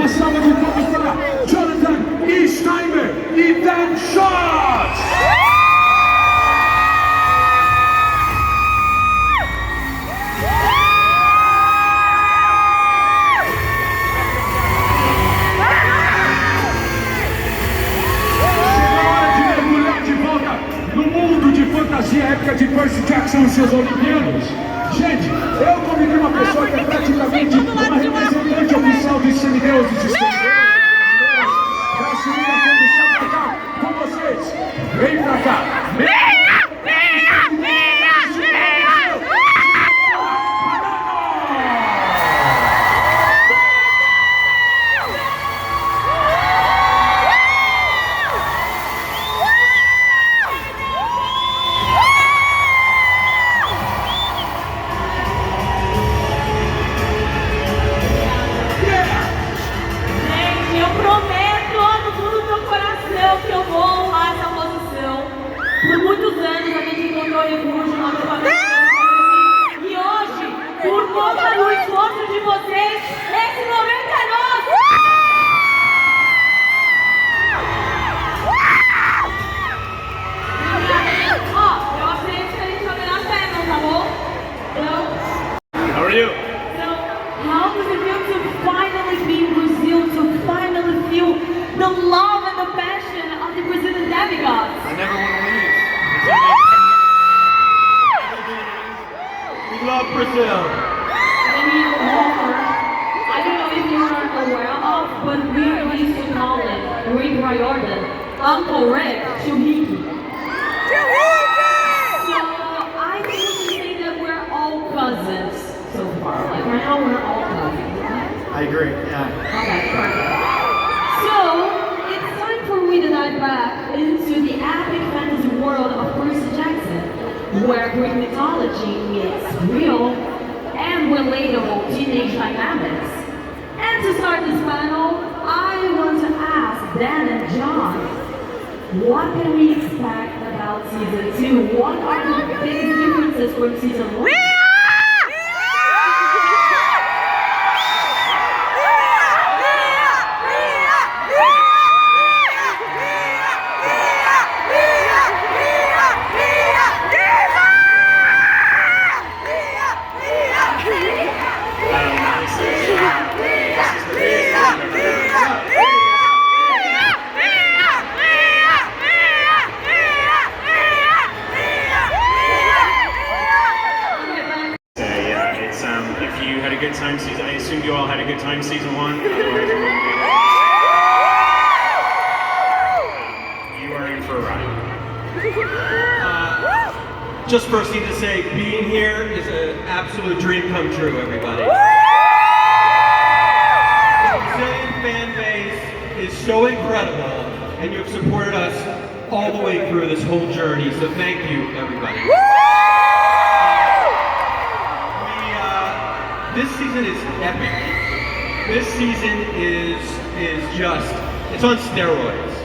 Uma salva de palmas para Jonathan e Steimer e Dan Schott! Fantasia épica de Percy Jackson e seus olimpianos. Gente, eu convidei uma pessoa que é praticamente uma representante oficial dos semideuses e semideuses para assumir a condição pra cá com vocês. Vem pra cá. Uncle Rick, Shuhiki. So I think we can say that we're all cousins so far. Like right now we're all cousins, right? I agree, yeah. Okay, perfect. So it's time for me to dive back into the epic fantasy world of Percy Jackson, where Greek mythology meets real and relatable teenage dynamics. And to start this panel, I want to ask Dan and John, what can we expect about season 2? What are the biggest differences from season 1? I assume you all had a good time season 1. You are in for a ride. Just first need to say, being here is an absolute dream come true, everybody. The Brazilian fan base is so incredible, and you have supported us all the way through this whole journey, so thank you, everybody. This season is epic. This season is just, it's on steroids.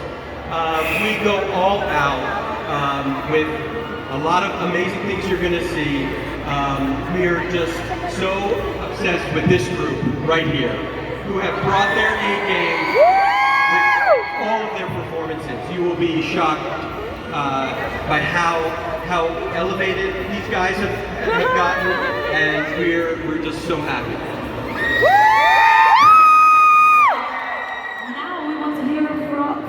We go all out with a lot of amazing things you're gonna see. We are just so obsessed with this group right here, who have brought their A game with all of their performances. You will be shocked by how elevated these guys have gotten, and we're just so happy. Now we want to hear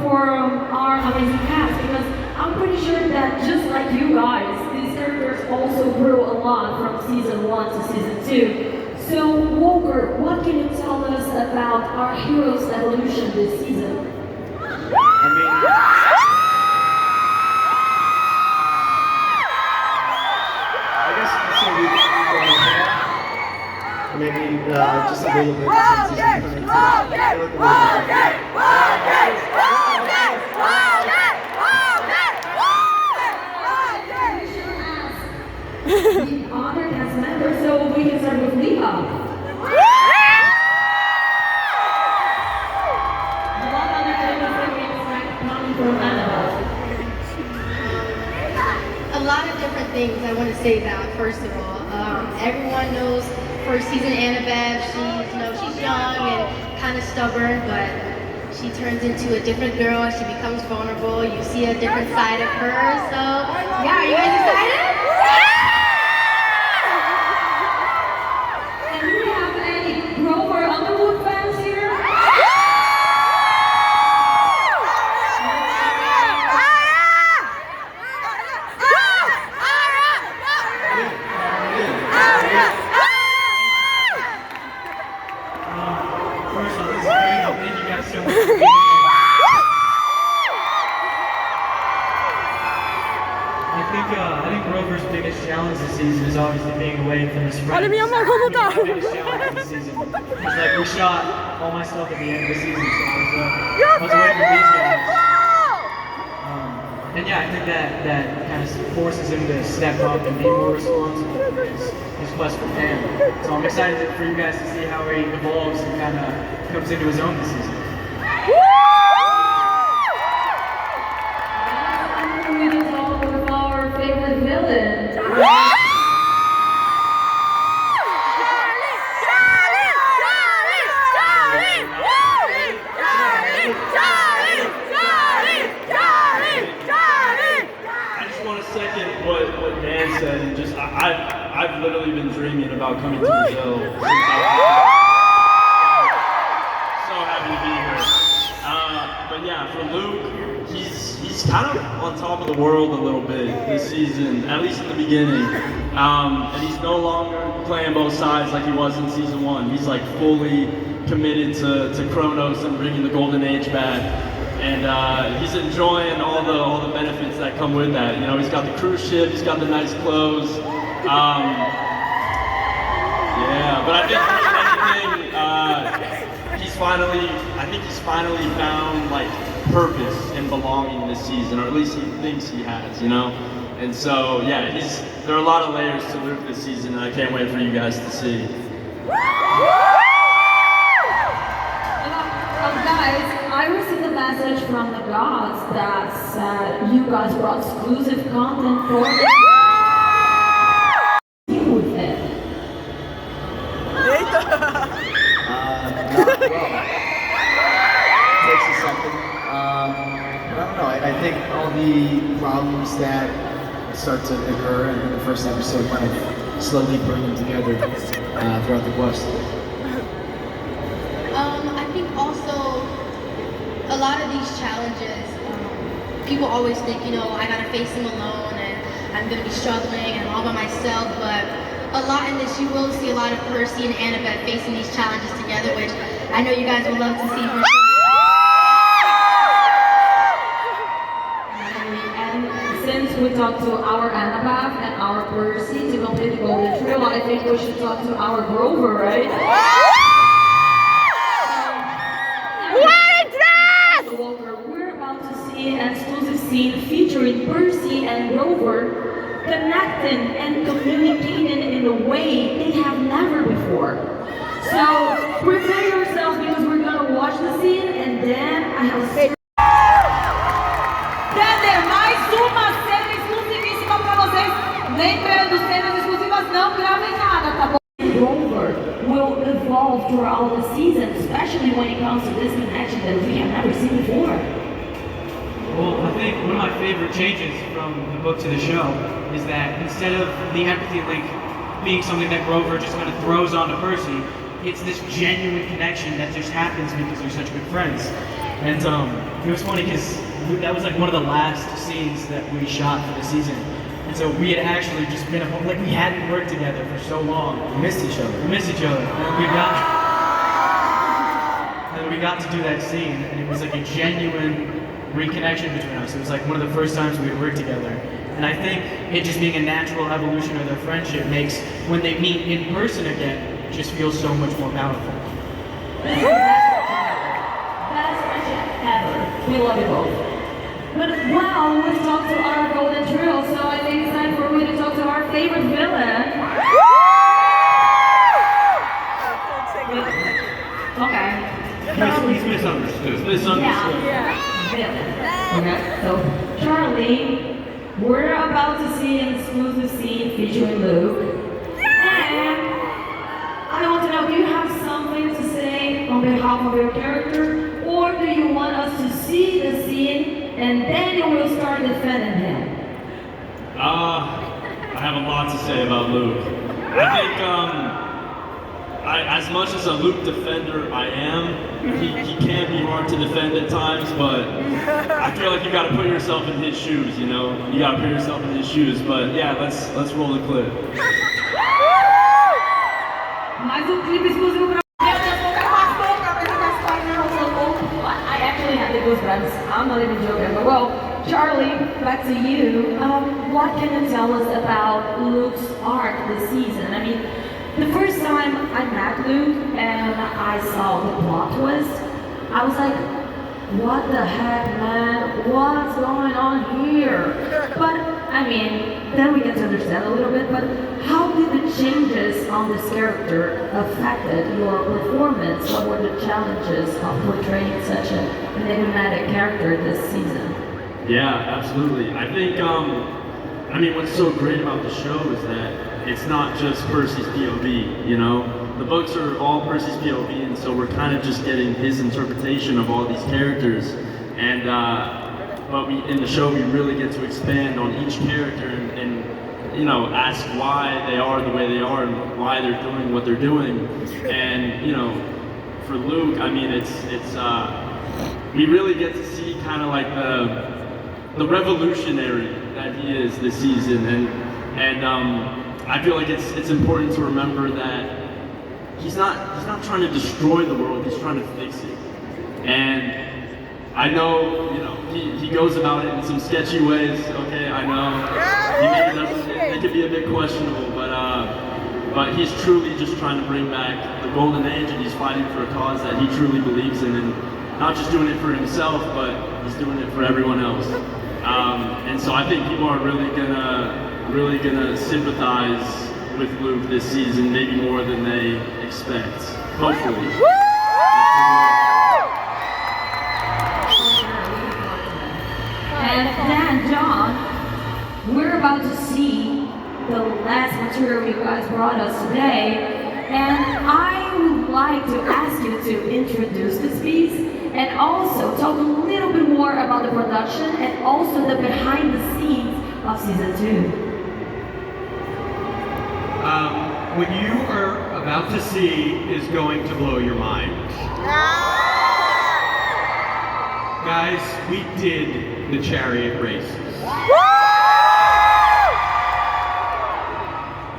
from our amazing cast, because I'm pretty sure that just like you guys, these characters also grew a lot from season 1 to season 2. So Walker, what can you tell us about our hero's evolution this season? Maybe just a little bit. The other cast members, so we can start with Leah. What other changes can we expect coming from Annabelle? A lot of different things I want to say about, first of all. Everyone knows first season Annabelle, she's young and kind of stubborn, but she turns into a different girl. She becomes vulnerable. You see a different side of her. So, yeah, are you guys excited? And do we have any Grover Underwood fans here? First off, this is great. Thank you guys so much for being here. I think Grover's biggest challenge this season is obviously being away from his friends. minha mão como tá. The biggest challenge this season. It's like we shot all my stuff at the end of the season, so I was away from these guys. And yeah, I think that kind of forces him to step up and be more responsible for his quest for Pam. So I'm excited for you guys to see how he evolves and kind of comes into his own this season. We can talk about our favorite villain. I just want to second what Dan said, and just I've literally been dreaming about coming to Brazil since I was so happy to be here. But yeah, for Luke, he's kind of on top of the world a little bit this season, at least in the beginning. And he's no longer playing both sides like he was in season 1. He's like fully committed to Kronos and bringing the Golden Age back. And he's enjoying all the benefits that come with that. You know, he's got the cruise ship, he's got the nice clothes. Yeah, but I think more than anything, he's finally found like purpose and belonging this season, or at least he thinks he has, you know? And so, yeah, there are a lot of layers to Luke this season, and I can't wait for you guys to see. Guys, I received a message from the gods that said you guys brought exclusive content for the deal with it. Takes a second. I don't know. I think all the problems that start to occur in the first episode kind of slowly bring them together throughout the quest. I think also a lot of these challenges, people always think, you know, I gotta face them alone and I'm gonna be struggling and all by myself, but a lot in this, you will see a lot of Percy and Annabeth facing these challenges together, which I know you guys would love to see. And since we talked to our Annabeth and our Percy to complete the Golden Trio, I think we should talk to our Grover, right? We're about to see an exclusive scene featuring Percy and Grover connecting and communicating in a way they have never before. So prepare yourselves because we're gonna watch the scene and then I have a Mais uma cena exclusivíssima pra vocês. Lembrando, cenas exclusivas não gravem nada, tá bom? Grover will evolve throughout the season, especially when it comes to this connection that we have never seen before. Well, I think one of my favorite changes from the book to the show is that instead of the empathy link being something that Grover just kind of throws onto Percy, it's this genuine connection that just happens because they're such good friends. And it was funny because that was like one of the last scenes that we shot for the season. And so we had actually just been, like we hadn't worked together for so long. We missed each other. And we got to do that scene, and it was like a genuine reconnection between us. It was like one of the first times we had worked together. And I think it just being a natural evolution of their friendship makes, when they meet in person again, just feel so much more powerful. Best friendship ever. We love you both. But wow, we've talked to our Golden Trio, so I think it's time for me to talk to our favorite villain. Okay. He's misunderstood. Yeah. Villain. Okay. So Charlie, we're about to see an exclusive scene featuring Luke. And I want to know, do you have something to say on behalf behalf of your character, or do you want us to see the scene and then you will start defending him? I have a lot to say about Luke. I think, as much as a Luke defender I am, he can be hard to defend at times, but I feel like you gotta put yourself in his shoes, you know? You gotta put yourself in his shoes, but yeah, let's roll the clip. Mais clipe exclusivo pra Deus, pastor, pra apresentar esse painel. I actually had the goosebumps. I'm not even joking. But well, Charlie, back to you. What can you tell us about Luke's arc this season? I mean, the first time I met Luke and I saw the plot twist, I was like, what the heck, man? What's going on here? But, I mean, then we get to understand a little bit, but how did the changes on this character affected your performance? What were the challenges of portraying such an enigmatic character this season? Yeah, absolutely. I think, I mean, what's so great about the show is that it's not just Percy's POV, you know? The books are all Percy's POV, and so we're kind of just getting his interpretation of all these characters. And, but in the show, we really get to expand on each character and you know, ask why they are the way they are and why they're doing what they're doing. And, you know, for Luke, I mean, we really get to see kind of like the revolutionary that he is this season, and I feel like it's important to remember that he's not trying to destroy the world, he's trying to fix it. And I know, you know, he goes about it in some sketchy ways, okay, I know. It could be a bit questionable, but he's truly just trying to bring back the golden age, and he's fighting for a cause that he truly believes in, and not just doing it for himself, but he's doing it for everyone else. And so I think people are really gonna sympathize with Luke this season, maybe more than they expect. Hopefully. And then, John, we're about to see the last material you guys brought us today, and I would like to ask you to introduce this piece and also talk a little bit more about the production and also the behind the scenes of season 2. What you are about to see is going to blow your mind. Guys, we did the chariot races.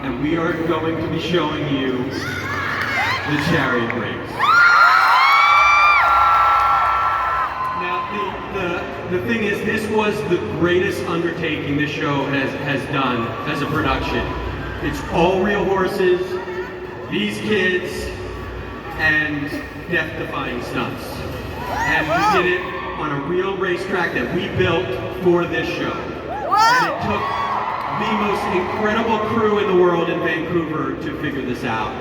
And we are going to be showing you the chariot race. Now, the thing is, this was the greatest undertaking this show has done as a production. It's all real horses, these kids, and death-defying stunts. And we did it on a real racetrack that we built for this show. And it took the most incredible crew in the world in Vancouver to figure this out.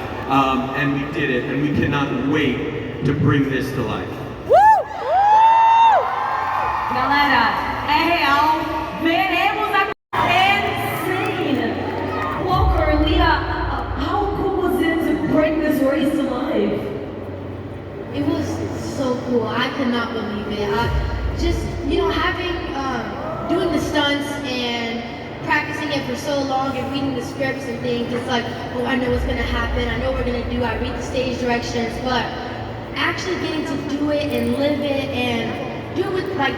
And we did it, and we cannot wait to bring this to life. Galera, é real. Veremos a insane. Walker, Leah, how cool was it to bring this race to life? It was so cool. I could not believe it. Just, you know, doing the stunts and practicing it for so long and reading the scripts and things, it's like, oh, I know what's going to happen. I know what we're going to do. I read the stage directions, but actually getting to do it and live it and do it with, like,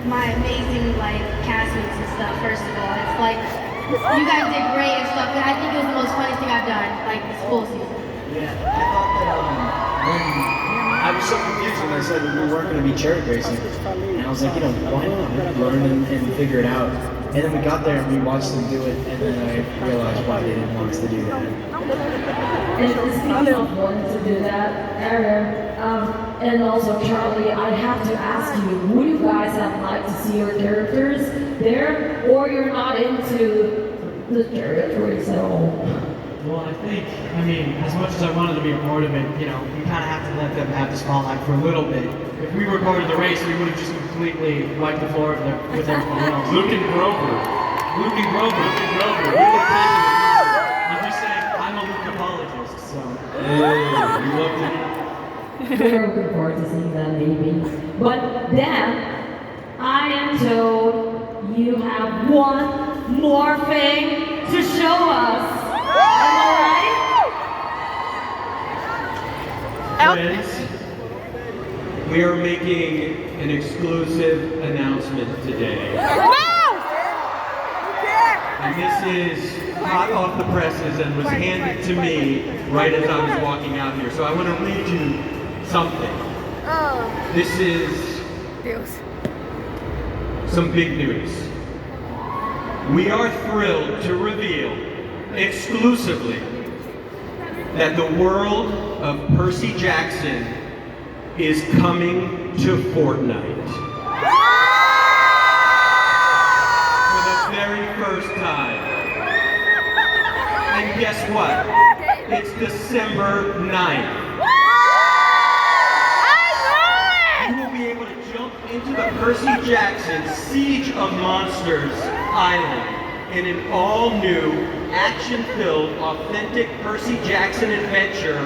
my amazing, like, castmates and stuff, first of all. It's like, you guys did great and stuff, but I think it was the most funniest thing I've done, like, this whole season. Yeah, I thought that when I was so confused when they said we weren't going to be chariot racing, and I was like, you know, why not? Learn and figure it out. And then we got there and we watched them do it, and then I realized why they didn't want us to do that. And speaking of wanting to do that, Aaron, and also Charlie, I have to ask you, would you guys have liked to see your characters there, or you're not into the chariot race at all? Well, I mean, as much as I wanted to be a part of it, you know, we kind of have to let them have the spotlight for a little bit. If we were part of the race, we would have just completely wiped the floor with everyone else. Luke and Grover. We would have taken it. I'm just saying, I'm a Luke apologist, so. Hey, we love to. We're looking forward to seeing them maybe. But then, I am told you have one more thing to show us. Am I right? Friends, we are making an exclusive announcement today. And this is hot off the presses and was handed to me right as I was walking out here. So I want to read you something. This is some big news. We are thrilled to reveal exclusively that the world of Percy Jackson is coming to Fortnite. For the very first time. And guess what? It's December 9th. You will be able to jump into the Percy Jackson Siege of Monsters Island in an all-new, action-filled, authentic Percy Jackson adventure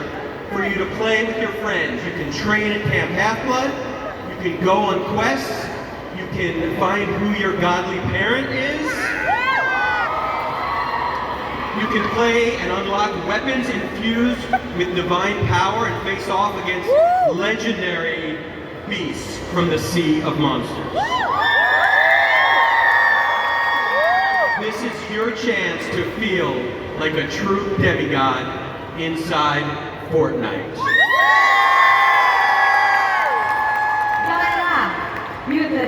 for you to play with your friends. You can train at Camp Half-Blood, you can go on quests, you can find who your godly parent is, you can play and unlock weapons infused with divine power and face off against legendary beasts from the Sea of Monsters. This is your chance to feel like a true demigod inside Fortnite. Galera, mute the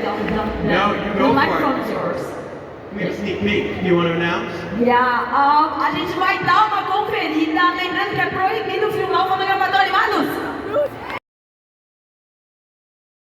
No, you go the for microphone's it. yours. We have a sneak peek. You want to announce? Yeah, a gente vai dar